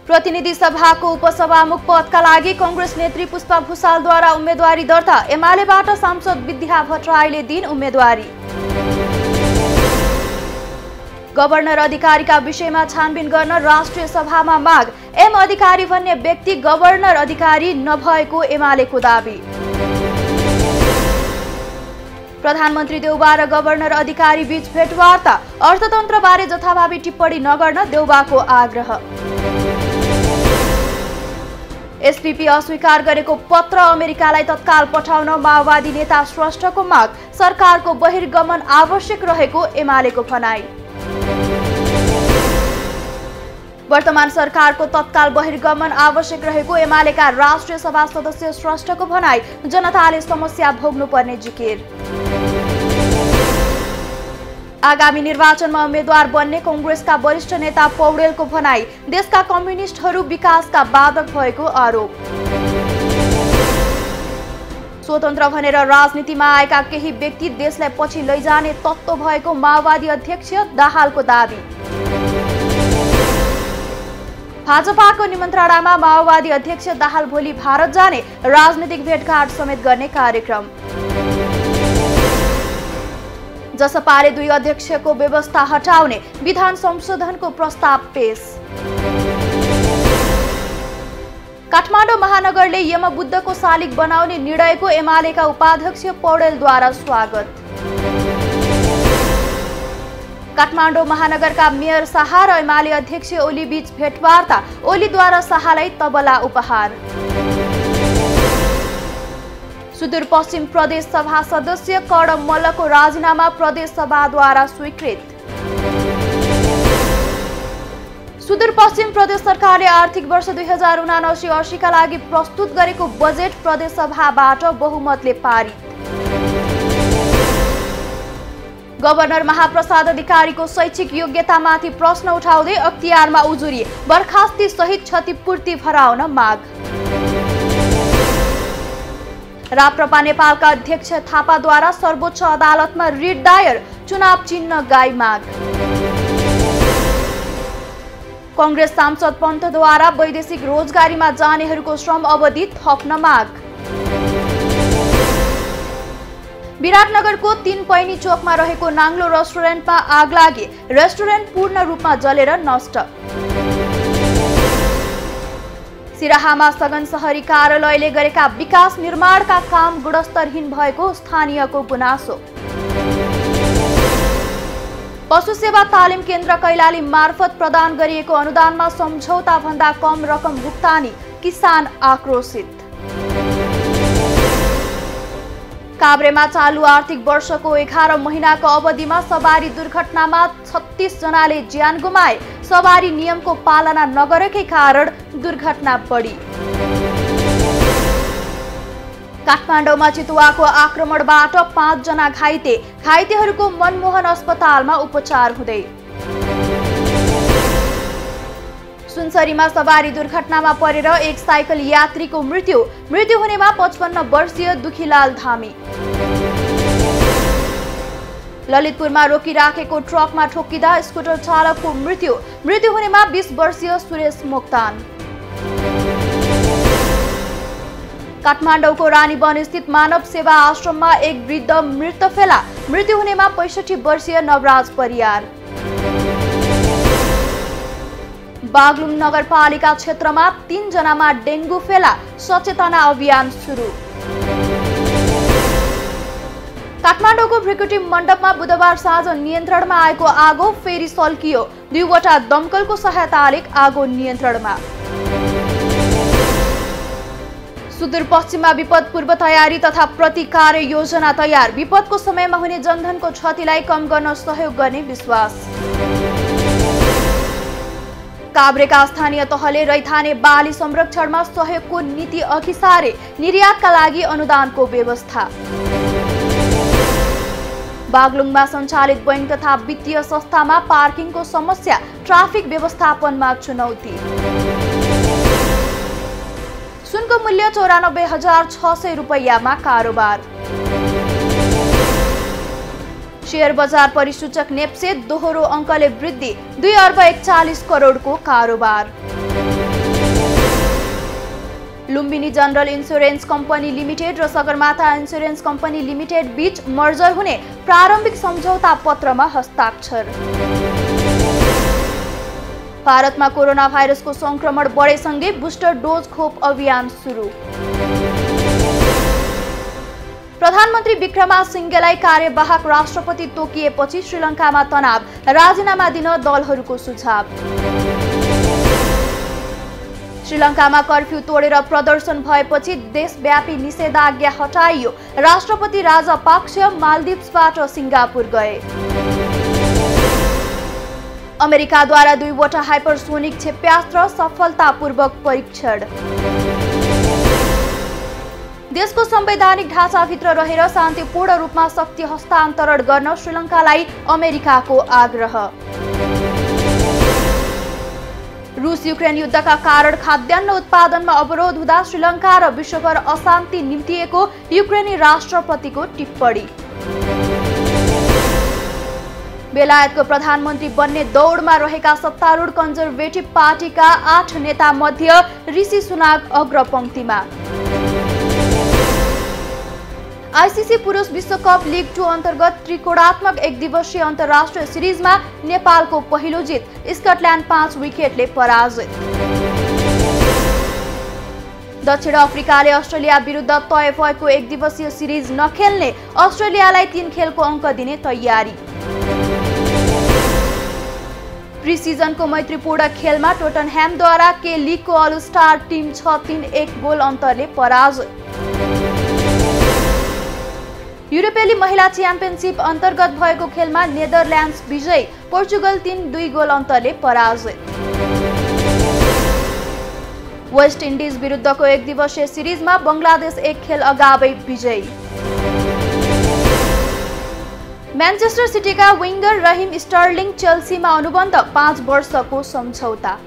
प्रतिनिधि सभाको उपसभामुख पदका लागि कांग्रेस नेत्री पुष्पा भुसालद्वारा उम्मेदवारी दर्ता। एमालेबाट सांसद विद्या भट्टराईले दिइन् उम्मेदवारी। गभर्नर अधिकारीका विषयमा छानबिन गर्न राष्ट्रिय सभामा माग। एम अधिकारी भन्ने व्यक्ति गभर्नर अधिकारी नभएको एमालेको दाबी। प्रधानमन्त्री देउबा र गभर्नर अधिकारी बीच भेटवार्ता। अर्थतन्त्रबारे जथाभावी टिप्पणी नगर्न देउबाको आग्रह। एसपीपी अस्वीकार गरेको पत्र अमेरिकालाई तत्काल पठाउन माओवादी नेता श्रेष्ठको माग। सरकारको बहिर्गमन आवश्यक रहेको एमालेको भनाई। वर्तमान सरकारको तत्काल बहिर्गमन आवश्यक रहेको एमालेका राष्ट्रिय सभा सदस्य श्रेष्ठको भनाई। जनताले समस्या भोग्नुपर्ने जिकिर। आगामी निर्वाचनमा उम्मेद्वार बन्ने कांग्रेसका वरिष्ठ नेता पौडेलको भनाई। देशका कम्युनिस्टहरू विकासका बाधक भएको आरोप। स्वतन्त्र भनेर राजनीतिमा आएका केही व्यक्ति देशलाई पछि लैजाने तत्त्व भएको माओवादी अध्यक्ष दाहालको दाबी। भाजपाको निमन्त्रणामा माओवादी अध्यक्ष दाहाल भोलि भारत जाने। राजनीतिक भेटघाट समेत गर्ने कार्यक्रम। जसपाले 2 अध्यक्षको व्यवस्था हटाउने विधान संशोधनको प्रस्ताव पेश। काठमाडौँ महानगरले यमबुद्धको शालिग बनाउने निर्णयको एमालेका उपाध्यक्ष पौडेलद्वारा स्वागत। काठमाडौँ महानगरका मेयर शाह र एमाले अध्यक्ष ओली बीच भेटवार्ता। ओलीद्वारा शाहलाई तबला उपहार। सुदूरपश्चिम प्रदेश सभा सदस्य कडम मल्लको राजीनामा प्रदेश सभाद्वारा स्वीकृत। सुदूरपश्चिम प्रदेश सरकारले आर्थिक वर्ष 2079-80 का लागि प्रस्तुत गरेको बजेट प्रदेश सभाबाट बहुमतले पारित। गभर्नर महाप्रसाद अधिकारीको शैक्षिक योग्यतामाथि प्रश्न उठाउँदै अख्तियारमा उजुरी। बर्खास्ती सहित क्षतिपूर्ति भराउन माग। राप्रपा नेपालका अध्यक्ष थापाद्वारा सर्वोच्च अदालतमा रिट दायर। चुनाव चिन्ह गाई माग। कांग्रेस सांसद पन्तद्वारा वैदेशिक रोजगारीमा जानेहरूको श्रम अवधि थप्न माग। विराटनगरको 3 पैनी चोकमा रहेको नाङ्लो रेस्टुरेन्टमा आग लागे। रेस्टुरेन्ट पूर्ण रूपमा जलेर नष्ट। सिराहामा सघन शहरी कार्यालयले गरेका विकास निर्माणका काम गुणस्तरहीन भएको स्थानीयको गुनासो। पशु सेवा तालिम केन्द्र कैलाली मार्फत प्रदान गरिएको अनुदानमा सम्झौता भन्दा कम रकम भुक्तानी। किसान आक्रोशित। काभ्रेमा चालु आर्थिक वर्षको 11 महिनाको अवधिमा सवारी दुर्घटनामा 36 जनाले ज्यान गुमाए। सवारी नियमको पालना नगरेकै कारण दुर्घटना बढी। काठमाडौँमा चितुवाको आक्रमणबाट 5 जना घाइते। घाइतेहरूको मनमोहन अस्पतालमा उपचार हुँदै। सुनसरीमा सवारी दुर्घटनामा परेर एक साइकल यात्रीको मृत्यु। मृत्यु हुनेमा 55 वर्षीय दुखीलाल धामी। ललितपुरमा रोकिराखेको ट्रकमा ठोक्किँदा स्कुटर चालकको मृत्यु। मृत्यु हुनेमा 20 वर्षीय सुरेश मोक्तान। काठमाडौँको रानीवन स्थित मानव सेवा आश्रममा एक वृद्ध मृत फेला। मृत्यु हुनेमा 65 वर्षीय नवराज परियार। बागलुङ नगरपालिका क्षेत्रमा 3 जनामा डेंगू फेला। सचेतना अभियान सुरु। काठमाडौँको भ्रिकुटी मण्डपमा बुधबार साँझ नियन्त्रणमा आएको आगो फेरि सल्कियो। 2 वटा दमकलको सहायताले आगो नियन्त्रणमा। सुदूरपश्चिममा विपद पूर्व तयारी तथा प्रतिकार योजना तयार। विपदको समयमा हुने जनधनको क्षतिलाई कम गर्न सहयोग गर्ने विश्वास। काभ्रेका स्थानीय तहले रैथाने बाली संरक्षणमा सहयोगको नीति अघि सारे। निर्यातका लागि अनुदानको व्यवस्था। बागलुङमा सञ्चालित बैंक तथा वित्तीय संस्थामा पार्किङको समस्या। ट्राफिक व्यवस्थापनमा चुनौती। सुनको मूल्य 94,600 रुपैयाँमा कारोबार। शेयर बजार परिसूचक नेप्से दोहोरो अङ्कले वृद्धि। 2 अर्ब 41 करोडको कारोबार। Lumbini general insurance company limited र सगरमाथा इन्स्योरेन्स कम्पनी लिमिटेड बीच मर्जर हुने प्रारम्भिक सम्झौता पत्रमा हस्ताक्षर। भारतमा कोरोना भाइरसको संक्रमण बढेसँगै बुस्टर डोज खोप अभियान सुरु। प्रधानमन्त्री विक्रमासिंघेलाई कार्यवाहक राष्ट्रपति तोकिएपछि श्रीलङ्कामा तनाव, राजीनामा दिन दलहरूको सुझाव। श्रीलङ्कामा कर्फ्यू तोडेर प्रदर्शन भएपछि देशव्यापी निषेधाज्ञा हटाइयो, राष्ट्रपति राजापाक्से माल्दिप्सबाट सिङ्गापुर गए। अमेरिकाद्वारा 2वटा हाइपरसोनिक क्षेप्यास्त्र सफलतापूर्वक परीक्षण। देशको संवैधानिक ढाँचाभित्र रहेर शान्तिपूर्ण रूपमा शक्ति हस्तान्तरण गर्न श्रीलङ्कालाई अमेरिकाको आग्रह। रुस युक्रेन युद्धका कारण खाद्यान्न उत्पादनमा अवरोध हुँदा श्रीलङ्का र विश्वभर अशान्ति निम्तिएको युक्रेनी राष्ट्रपतिको टिप्पणी। बेलायतको प्रधानमन्त्री बन्ने दौडमा रहेका सत्तारूढ कन्जर्भेटिभ पार्टीका 8 नेता मध्ये ऋषि सुनाक अग्रपंक्तिमा। आईसीसी पुरुष विश्वकप लिग 2 अन्तर्गत त्रिकोणात्मक एकदिवसीय अन्तर्राष्ट्रिय सिरिजमा नेपालको पहिलो जित, स्कटल्यान्ड 5 विकेटले पराजित। दक्षिण अफ्रिकाले अस्ट्रेलिया विरुद्ध तय भएको एकदिवसीय सिरिज नखेल्ने, अस्ट्रेलियालाई 3 खेलको अङ्क दिने तयारी। प्रिसिजनको मैत्रीपूर्ण खेलमा टोटनह्यामद्वारा के लिगको अल स्टार टिम 6-3-1 गोल अन्तरले पराजित। युरोपेली महिला च्याम्पियनशिप अन्तर्गत भएको खेलमा नेदरल्यान्ड्स विजयी, पोर्चुगल 3-2 गोल अन्तरले पराजित। वेस्ट इन्डिज विरुद्धको एकदिवसीय सिरिजमा बङ्गलादेश 1 खेल अगावै विजयी। म्यानचेस्टर सिटीका विङ्गर रहिम स्टर्लिङ चेल्सीमा अनुबन्ध 5 वर्षको सम्झौता।